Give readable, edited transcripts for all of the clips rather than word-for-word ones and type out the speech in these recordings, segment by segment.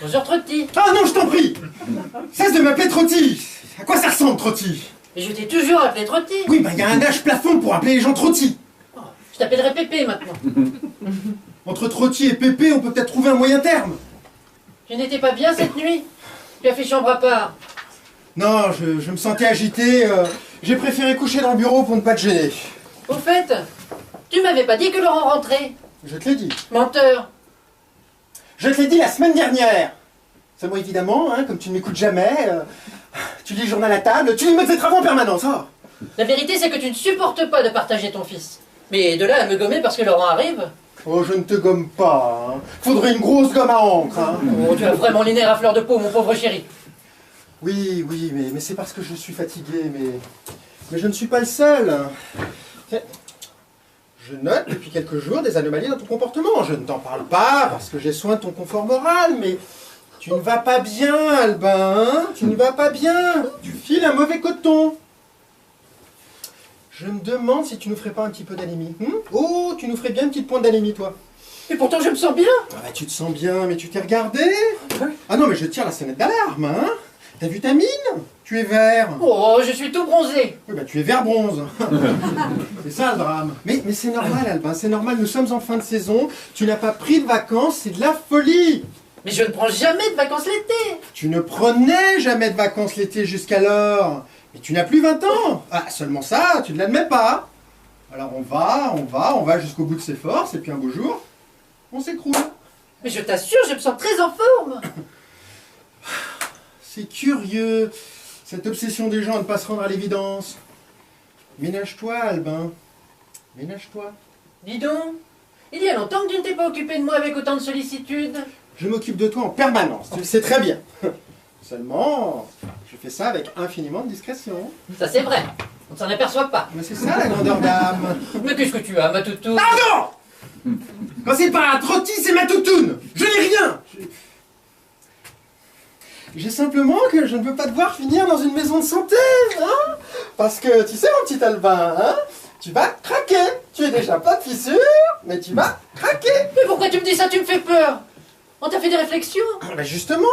Bonjour Trotti. Ah non, je t'en prie! Cesse de m'appeler Trotti! À quoi ça ressemble, Trotti? Mais je t'ai toujours appelé Trotti. Oui, bah il y a un âge plafond pour appeler les gens Trotti. Oh, je t'appellerai Pépé maintenant. Entre Trotti et Pépé, on peut peut-être trouver un moyen terme. Tu n'étais pas bien cette nuit? Tu as fait chambre à part. Non, je me sentais agité. J'ai préféré coucher dans le bureau pour ne pas te gêner. Au fait, tu m'avais pas dit que Laurent rentrait. Je te l'ai dit. Menteur. Je te l'ai dit la semaine dernière. Seulement évidemment, hein, comme tu ne m'écoutes jamais, tu lis le journal à table, tu lis mes travaux en permanence. Oh. La vérité, c'est que tu ne supportes pas de partager ton fils. Mais de là à me gommer parce que Laurent arrive. Oh, je ne te gomme pas. Hein. Faudrait une grosse gomme à encre. Hein. Oh, tu as vraiment les nerfs à fleur de peau, mon pauvre chéri. Oui, mais c'est parce que je suis fatigué, mais je ne suis pas le seul. Je note depuis quelques jours des anomalies dans ton comportement. Je ne t'en parle pas parce que j'ai soin de ton confort moral, mais tu ne vas pas bien, Albin, hein? Tu ne vas pas bien. Tu files un mauvais coton. Je me demande si tu nous ferais pas un petit peu d'anémie. Oh, tu nous ferais bien une petite pointe d'anémie, toi. Et pourtant, je me sens bien. Ah bah, tu te sens bien, mais tu t'es regardé? Ah non, mais je tire la sonnette d'alarme, hein? T'as vu ta mine? Tu es vert. Oh, je suis tout bronzé. Oui, bah tu es vert bronze. C'est ça le drame. Mais c'est normal, Albin, c'est normal, nous sommes en fin de saison. Tu n'as pas pris de vacances, c'est de la folie. Mais je ne prends jamais de vacances l'été. Tu ne prenais jamais de vacances l'été jusqu'alors. Mais tu n'as plus 20 ans. Ah, seulement ça, tu ne l'admets pas. Alors on va jusqu'au bout de ses forces, et puis un beau jour, on s'écroule. Mais je t'assure, je me sens très en forme. C'est curieux, cette obsession des gens à ne pas se rendre à l'évidence. Ménage-toi, Albin. Ménage-toi. Dis donc, il y a longtemps que tu ne t'es pas occupé de moi avec autant de sollicitude. Je m'occupe de toi en permanence, tu le sais très bien. Seulement, je fais ça avec infiniment de discrétion. Ça c'est vrai, on ne s'en aperçoit pas. Mais c'est ça la grandeur d'âme. Mais qu'est-ce que tu as, ma toutou? Pardon! Quand c'est pas un Trotti, c'est ma toutoune. Je n'ai rien. J'ai simplement que je ne veux pas te voir finir dans une maison de santé, hein? Parce que, tu sais, mon petit Albin, hein? Tu vas craquer. Tu es déjà pas de fissure, mais tu vas craquer. Mais pourquoi tu me dis ça? Tu me fais peur. On t'a fait des réflexions? Ben justement.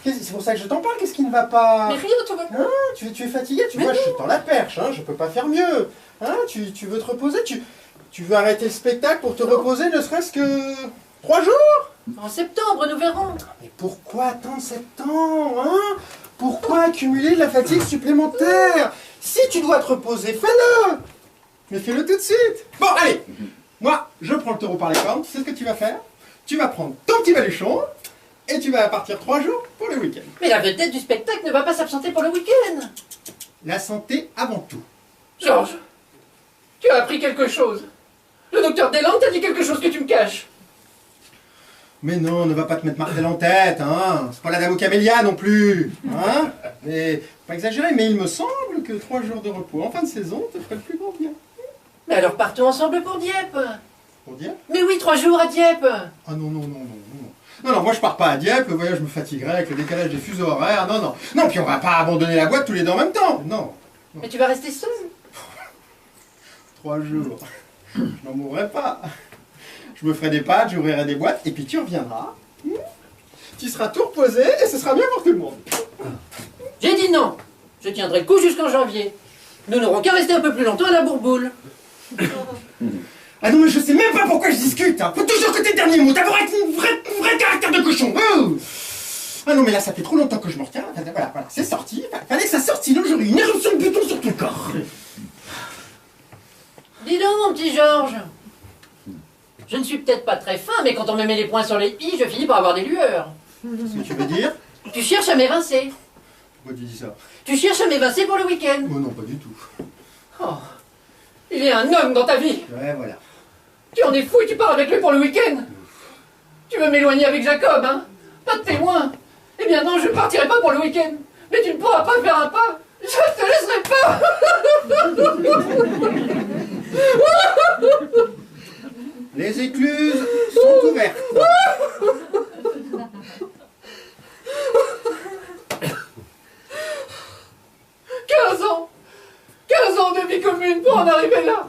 C'est pour ça que je t'en parle. Qu'est-ce qui ne va pas? Mais rien, tout va bien. Hein? Tu es fatigué, tu vois, je suis dans la perche, hein? Je peux pas faire mieux. Hein? Tu veux te reposer, tu veux arrêter le spectacle pour te reposer ne serait-ce que 3 jours? En septembre, nous verrons. Mais pourquoi attendre septembre, hein? Pourquoi accumuler de la fatigue supplémentaire? Si tu dois te reposer, fais-le! Mais fais-le tout de suite! Bon, allez! Moi, je prends le taureau par les cornes, tu sais ce que tu vas faire? Tu vas prendre ton petit baluchon, et tu vas partir 3 jours pour le week-end. Mais la vedette du spectacle ne va pas s'absenter pour le week-end. La santé avant tout. Georges, tu as appris quelque chose. Le docteur Deslandes t'a dit quelque chose que tu me caches. Mais non, ne va pas te mettre Martel en tête, hein. C'est pas la dame aux camélias non plus, hein. Mais, pas exagérer, mais il me semble que 3 jours de repos en fin de saison te ferait le plus grand bien. Mais alors partons ensemble pour Dieppe. Pour Dieppe? Mais oui, 3 jours à Dieppe. Ah non. Non, moi je pars pas à Dieppe, le voyage me fatiguerait avec le décalage des fuseaux horaires, non. Non, puis on va pas abandonner la boîte tous les deux en même temps, non. Mais tu vas rester seul. 3 jours, je n'en mourrai pas. Je me ferai des pâtes, j'ouvrirai des boîtes, et puis tu reviendras. Tu seras tout reposé, et ce sera bien pour tout le monde. J'ai dit non. Je tiendrai le coup jusqu'en janvier. Nous n'aurons qu'à rester un peu plus longtemps à la Bourboule. Ah non, mais je sais même pas pourquoi je discute, hein. Faut toujours que tes derniers mots, t'avoir un vrai caractère de cochon. Oh. Ah non, mais là, ça fait trop longtemps que je me retiens. Voilà, c'est sorti. Fallait que ça sorte, sinon j'aurais une éruption de boutons sur ton corps. Dis donc, mon petit Georges. Je ne suis peut-être pas très fin, mais quand on me met les points sur les i, je finis par avoir des lueurs. Qu'est-ce que tu veux dire? Tu cherches à m'évincer. Pourquoi tu dis ça? Tu cherches à m'évincer pour le week-end. Oh non, pas du tout. Oh. Il y a un homme dans ta vie. Ouais, voilà. Tu en es fou et tu pars avec lui pour le week-end. Tu veux m'éloigner avec Jacob, hein? Pas de témoin. Eh bien non, je ne partirai pas pour le week-end. Mais tu ne pourras pas faire un pas. Je ne te laisserai pas. Les écluses sont ouvertes. Quinze ans de vie commune pour en arriver là.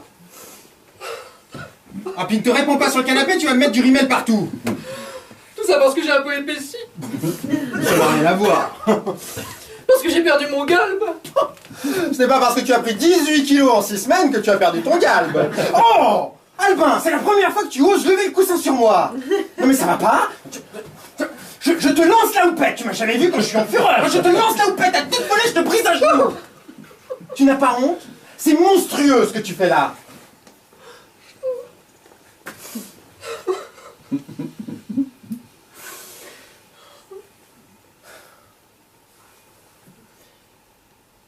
Ah, puis ne te réponds pas sur le canapé, tu vas me mettre du rimel partout. Tout ça parce que j'ai un peu épaissi. Ça n'a rien à voir. Parce que j'ai perdu mon galbe. Ce n'est pas parce que tu as pris 18 kilos en 6 semaines que tu as perdu ton galbe. Oh Albin, c'est la première fois que tu oses lever le coussin sur moi. Non mais ça va pas. Je te lance la houppette. Tu m'as jamais vu quand je suis en fureur. Je te lance la houppette à toute volée, je te brise un genou. Tu n'as pas honte? C'est monstrueux ce que tu fais là.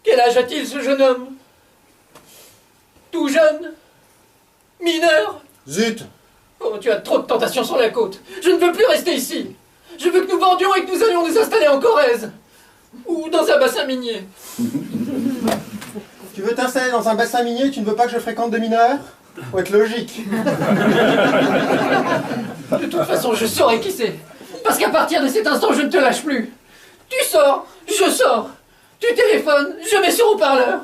Quel âge a-t-il ce jeune homme? Tout jeune? Mineur? Zut. Oh, tu as trop de tentations sur la côte. Je ne veux plus rester ici. Je veux que nous vendions et que nous allions nous installer en Corrèze. Ou dans un bassin minier. Tu veux t'installer dans un bassin minier et tu ne veux pas que je fréquente de mineurs? Faut être logique. De toute façon, je saurai qui c'est. Parce qu'à partir de cet instant, je ne te lâche plus. Tu sors, je sors. Tu téléphones, je mets sur haut-parleur.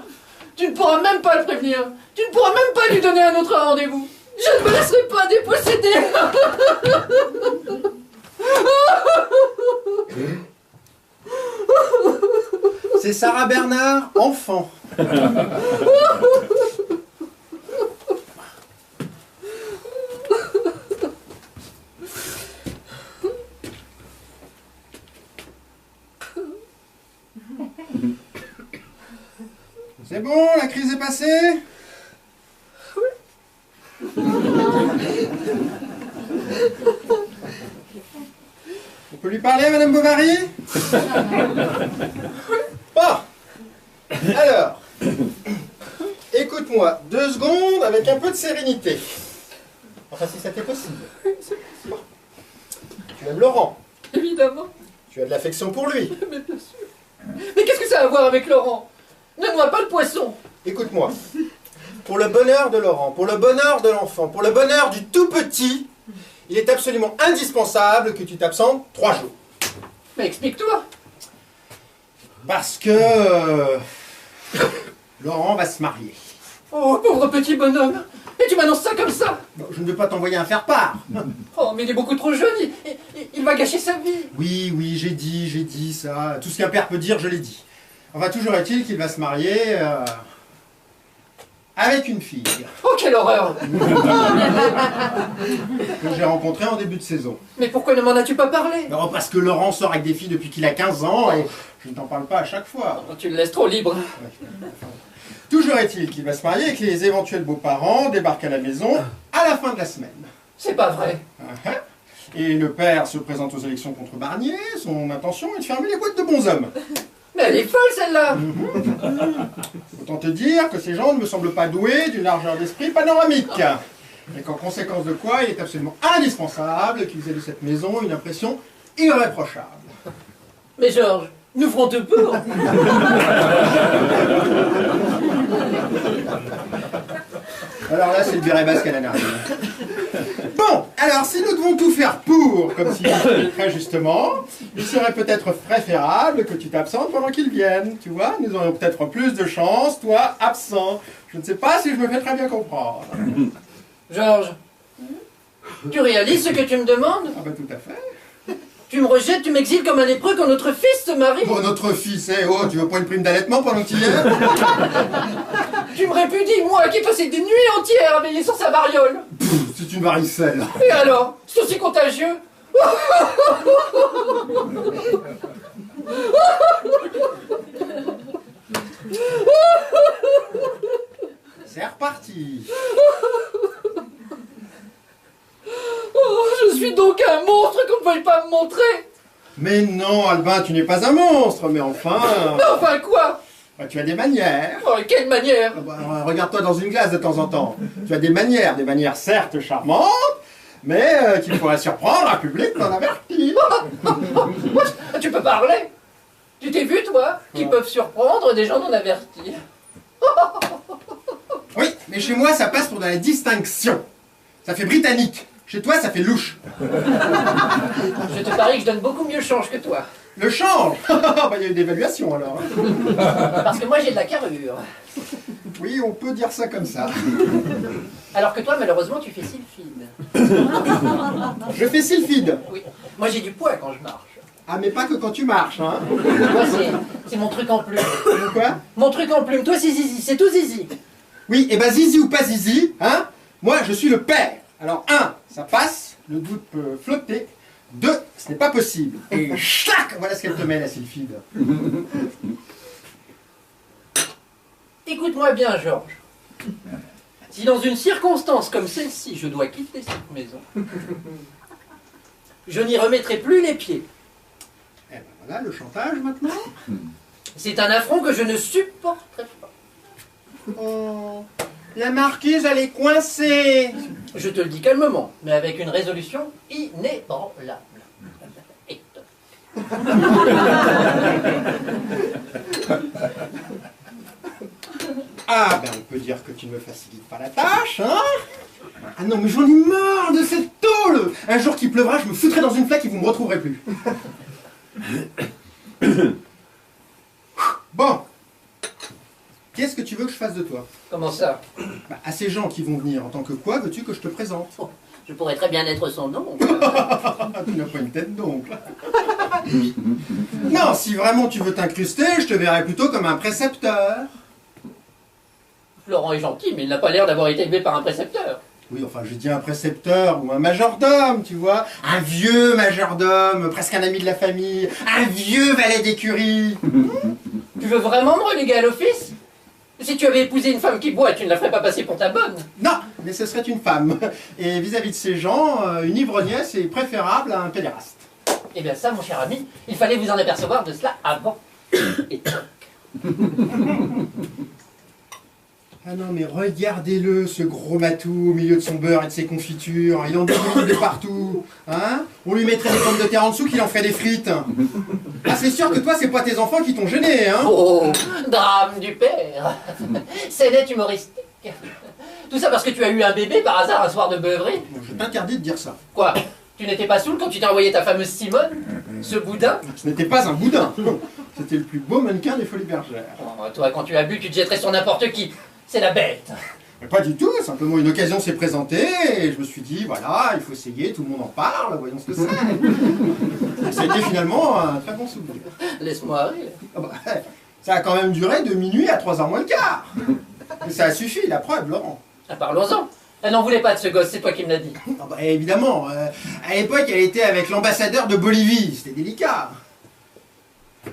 Tu ne pourras même pas le prévenir. Tu ne pourras même pas lui donner un autre rendez-vous. Je ne me laisserai pas déposséder. C'est Sarah Bernard, enfant. C'est bon, la crise est passée? On peut lui parler, Madame Bovary? Bon. Alors, écoute-moi 2 secondes avec un peu de sérénité. Enfin, si ça t'est possible. Bon. Tu aimes Laurent? Évidemment. Tu as de l'affection pour lui? Mais bien sûr. Mais qu'est-ce que ça a à voir avec Laurent? Ne noie pas le poisson. Écoute-moi. Pour le bonheur de Laurent, pour le bonheur de l'enfant, pour le bonheur du tout petit, il est absolument indispensable que tu t'absentes 3 jours. Mais explique-toi. Parce que Laurent va se marier. Oh, pauvre petit bonhomme. Et tu m'annonces ça comme ça? Bon, je ne veux pas t'envoyer un faire-part. Oh, mais il est beaucoup trop jeune. Il va gâcher sa vie. Oui, oui, j'ai dit ça. Tout ce qu'un père peut dire, je l'ai dit. Enfin, toujours est-il qu'il va se marier avec une fille Oh, quelle horreur. que j'ai rencontrée en début de saison. Mais pourquoi ne m'en as-tu pas parlé? Non, parce que Laurent sort avec des filles depuis qu'il a 15 ans et je ne t'en parle pas à chaque fois. Oh, tu le laisses trop libre. Toujours est-il qu'il va se marier et que les éventuels beaux-parents débarquent à la maison à la fin de la semaine. C'est pas vrai. Et le père se présente aux élections contre Barnier. Son intention est de fermer les boîtes de bonshommes. Mais elle est folle, celle-là. Autant te dire que ces gens ne me semblent pas doués d'une largeur d'esprit panoramique. Et qu'en conséquence de quoi, il est absolument indispensable qu'ils aient de cette maison une impression irréprochable. Mais Georges, nous ferons de peu. Alors là, c'est le béret basque à la narine. Bon, alors si nous devons tout faire pour, comme si dit très justement, il serait peut-être préférable que tu t'absentes pendant qu'ils viennent. Tu vois, nous aurions peut-être plus de chance, toi, absent. Je ne sais pas si je me fais très bien comprendre. Georges, tu réalises ce que tu me demandes? Ah bah tout à fait. Tu me rejettes, tu m'exiles comme un lépreux quand notre fils se marie. Oh, notre fils, oh, tu veux pas une prime d'allaitement pendant que tu y es? Tu me répudies, moi qui passais des nuits entières à veiller sur sa variole. C'est une varicelle. Et alors? C'est aussi contagieux? C'est reparti. Oh, je suis donc un monstre qu'on ne veuille pas me montrer. Mais non, Albin, tu n'es pas un monstre, mais enfin... Mais enfin quoi? Bah, tu as des manières. Oh, quelle manière? Ah bah, regarde-toi dans une glace de temps en temps. Tu as des manières certes charmantes, mais qui pourraient surprendre un public non averti. Tu peux parler? Tu t'es vu, toi, qui peuvent surprendre des gens non avertis? Oui, mais chez moi, ça passe pour de la distinction. Ça fait britannique. Chez toi, ça fait louche. Je te parie que je donne beaucoup mieux change que toi. Le change. Bah, il y a eu une évaluation, alors. Parce que moi, j'ai de la carrure. Oui, on peut dire ça comme ça. Alors que toi, malheureusement, tu fais sylphide. Je fais sylphide. Oui. Moi, j'ai du poids quand je marche. Ah, mais pas que quand tu marches, hein. Moi, c'est mon truc en plume. Quoi? Mon truc en plume. Toi, c'est zizi. C'est tout zizi. Oui, et ben zizi ou pas zizi, hein, moi je suis le père. Alors 1, ça passe, le doute peut flotter. 2, ce n'est pas possible. Et chac, voilà ce qu'elle te met la sylphide. Écoute-moi bien, Georges. Si dans une circonstance comme celle-ci, je dois quitter cette maison, je n'y remettrai plus les pieds. Eh ben voilà le chantage maintenant. C'est un affront que je ne supporterai pas. Oh, la marquise elle est coincée. Je te le dis calmement, mais avec une résolution inébranlable. Et Ah ben on peut dire que tu ne me facilites pas la tâche, hein. Ah non mais j'en ai marre de cette tôle. Un jour qu'il pleuvra, je me foutrai dans une flaque et vous me retrouverez plus. Bon. Qu'est-ce que tu veux que je fasse de toi? comment ça? Bah, à ces gens qui vont venir, en tant que quoi veux-tu que je te présente? Oh, je pourrais très bien être son nom. Tu n'as pas une tête d'oncle. Non, si vraiment tu veux t'incruster, je te verrais plutôt comme un précepteur. Florent est gentil, mais il n'a pas l'air d'avoir été élevé par un précepteur. Oui, enfin, je dis un précepteur ou un majordome, tu vois. Un vieux majordome, presque un ami de la famille. Un vieux valet d'écurie. Tu veux vraiment me reléguer à l'office? Si tu avais épousé une femme qui boit, tu ne la ferais pas passer pour ta bonne. Non, mais ce serait une femme. Et vis-à-vis de ces gens, une ivrognesse est préférable à un pédéraste. Eh bien ça, mon cher ami, il fallait vous en apercevoir de cela avant. Et toc. Ah non, mais regardez-le, ce gros matou au milieu de son beurre et de ses confitures. Il en dégouline de partout. Hein? On lui mettrait des pommes de terre en dessous qu'il en ferait des frites. Ah, c'est sûr que toi, c'est pas tes enfants qui t'ont gêné, hein? Oh, drame du père. Scénette humoristique. Tout ça parce que tu as eu un bébé par hasard un soir de beuverie. Je t'interdis de dire ça. Quoi? Tu n'étais pas saoul quand tu t'es envoyé ta fameuse Simone? Ce boudin? Ce n'était pas un boudin. C'était le plus beau mannequin des Folies Bergères. Oh, toi, quand tu as bu, tu te jetterais sur n'importe qui. C'est la bête. Mais pas du tout, simplement une occasion s'est présentée et je me suis dit, voilà, il faut essayer, tout le monde en parle, voyons ce que c'est. Ça a été finalement un très bon souvenir. Laisse-moi rire. Ah bah, ça a quand même duré de minuit à 3h moins le quart. Mais ça a suffi, la preuve, Laurent. Ah, parlons-en. Elle n'en voulait pas de ce gosse, c'est toi qui me l'as dit. Ah bah, évidemment, à l'époque, elle était avec l'ambassadeur de Bolivie, c'était délicat.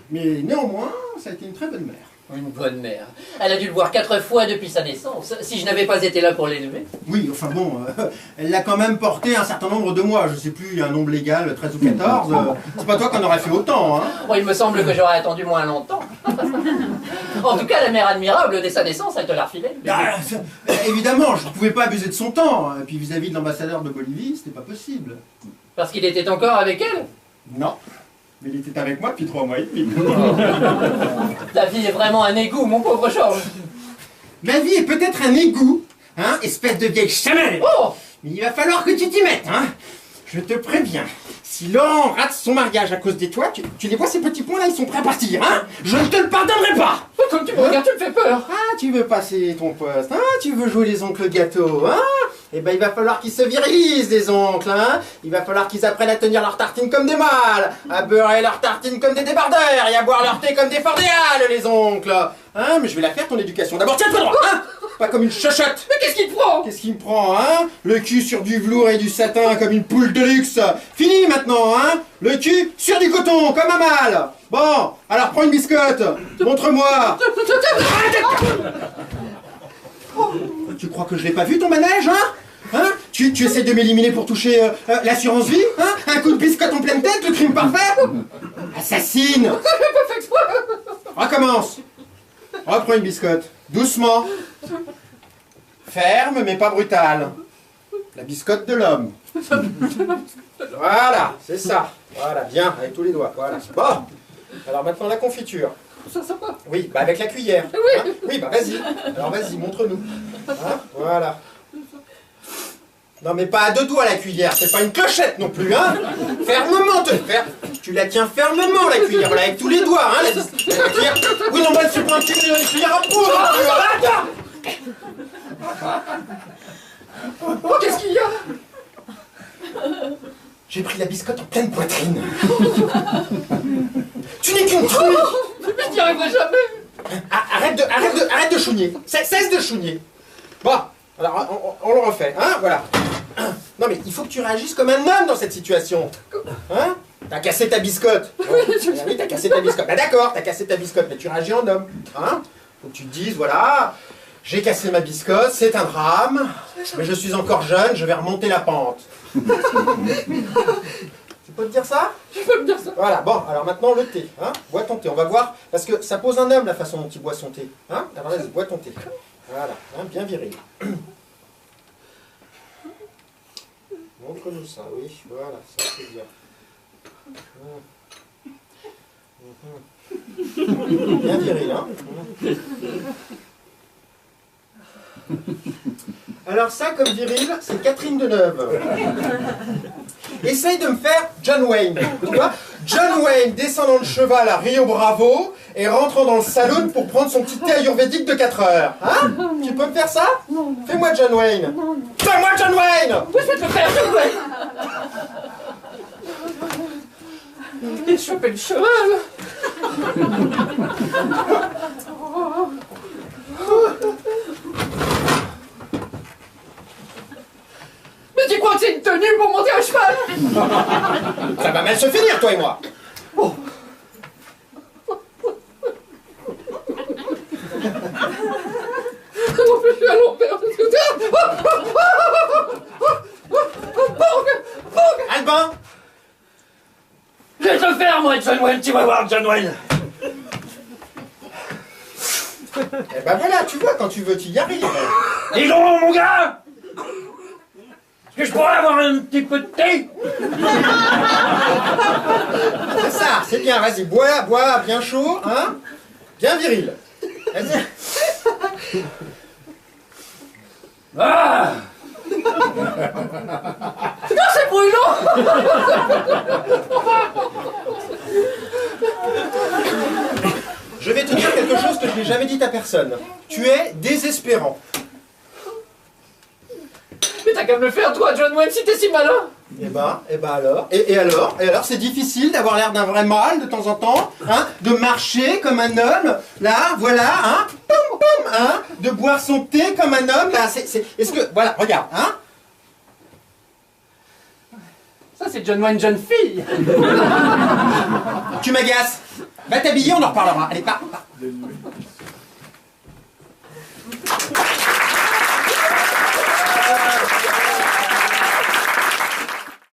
Mais néanmoins, ça a été une très bonne mère. Une bonne mère. Elle a dû le voir 4 fois depuis sa naissance. Si je n'avais pas été là pour l'élever. Oui, enfin bon, elle l'a quand même porté un certain nombre de mois. Je sais plus, il y a un nombre légal, 13 ou 14. C'est pas toi qui en aurais fait autant, hein. Oh, il me semble que j'aurais attendu moins longtemps. En tout cas, la mère admirable, dès sa naissance, elle te l'a refilé. Ah, évidemment, je ne pouvais pas abuser de son temps. Et puis vis-à-vis de l'ambassadeur de Bolivie, c'était pas possible. Parce qu'il était encore avec elle. Non, mais il était avec moi depuis 3 mois et demi. Ta vie est vraiment un égout, mon pauvre Georges. Ma vie est peut-être un égout, hein, espèce de vieille chamelle. Oh! Mais il va falloir que tu t'y mettes, hein. Je te préviens. Si Laurent rate son mariage à cause de toi, tu les vois ces petits points là, ils sont prêts à partir, hein. Je ne te le pardonnerai pas. Comme tu me regardes, tu me fais peur. Ah, tu veux passer ton poste, hein. Tu veux jouer les oncles gâteaux, hein. Eh ben, il va falloir qu'ils se virilisent, les oncles, hein. Il va falloir qu'ils apprennent à tenir leurs tartines comme des mâles, à beurrer leurs tartines comme des débardeurs et à boire leur thé comme des fordéales, les oncles. Hein, mais je vais la faire ton éducation. D'abord, tiens-toi droit, hein. Pas comme une chochotte. Mais qu'est-ce qui te prend? Qu'est-ce qui me prend, hein? Le cul sur du velours et du satin comme une poule de luxe. Fini maintenant, hein? Le cul sur du coton comme un mâle. Bon, alors prends une biscotte. Montre-moi. Tu crois que je l'ai pas vu ton manège, hein? Hein? Tu essaies de m'éliminer pour toucher l'assurance vie, hein? Un coup de biscotte en pleine tête, le crime parfait? Assassine! Recommence. Reprends une biscotte. Doucement. Ferme, mais pas brutale. La biscotte de l'homme. Voilà, c'est ça. Voilà, bien, avec tous les doigts. Voilà. Bon. Alors maintenant la confiture. Ça va. Oui, bah avec la cuillère. Oui. Hein? Oui, bah vas-y. Alors vas-y, montre-nous. Hein? Voilà. Non mais pas à 2 doigts la cuillère, c'est pas une clochette non plus, hein. Fermement, tu la tiens fermement la cuillère, voilà, avec tous les doigts, hein, la cuillère. Oui, non, bah c'est pas une cuillère à poudre, hein. Oh, qu'est-ce qu'il y a? J'ai pris pris la biscotte en pleine poitrine. Tu n'es qu'une truie. Mais j'y arriverai jamais. Arrête de chougner. Cesse de chougner. Bon, alors on le refait, hein, voilà. Non mais il faut que tu réagisses comme un homme dans cette situation. Hein? T'as cassé ta biscotte. Oui, t'as cassé ta biscotte. Bah d'accord, t'as cassé ta biscotte, mais tu réagis en homme. Hein? Faut que tu te dises, voilà, j'ai cassé ma biscotte, c'est un drame, mais je suis encore jeune, je vais remonter la pente. Tu peux te dire ça? Je peux me dire ça. Voilà, bon, alors maintenant le thé, hein? Bois ton thé, on va voir, parce que ça pose un homme la façon dont il boit son thé. Hein? Alors vas-y, bois ton thé. Voilà, hein, bien viril. Montre-nous ça, oui, voilà, ça c'est bien. Bien viril, hein? Alors ça, comme viril, c'est Catherine Deneuve. Essaye de me faire John Wayne, tu vois? John Wayne descendant de cheval à Rio Bravo et rentrant dans le saloon pour prendre son petit thé ayurvédique de 4 heures. Hein? Tu peux me faire ça? Non. Fais-moi John Wayne. Fais-moi John Wayne. Oui, je vais te le faire, John Wayne. J'ai chopé le cheval. Mais tu crois que c'est une tenue pour monter à cheval? Ça va mal se finir, toi et moi. Oh. Non, mais je suis à l'envers. Albin. Je vais te le faire, moi, John Wayne. Tu vas voir, John Wayne. Eh ben voilà, tu vois, quand tu veux, tu y arrives. Dis donc, mon gars! Est-ce que je pourrais avoir un petit peu de thé? C'est ça, c'est bien, vas-y, bois, bien chaud, hein? Bien viril. Vas-y. Ah! Non, c'est brûlant! Je vais te dire quelque chose que je n'ai jamais dit à personne. Tu es désespérant. Mais t'as qu'à me le faire, toi, John Wayne, si t'es si malin! Eh ben alors. Et alors, c'est difficile d'avoir l'air d'un vrai mâle de temps en temps, hein? De marcher comme un homme, là, voilà, hein? Poum, poum, hein? De boire son thé comme un homme, là, est-ce que, voilà, regarde, hein? Ça, c'est John Wayne, jeune fille! Tu m'agaces. Va t'habiller, on en reparlera. Allez, pars.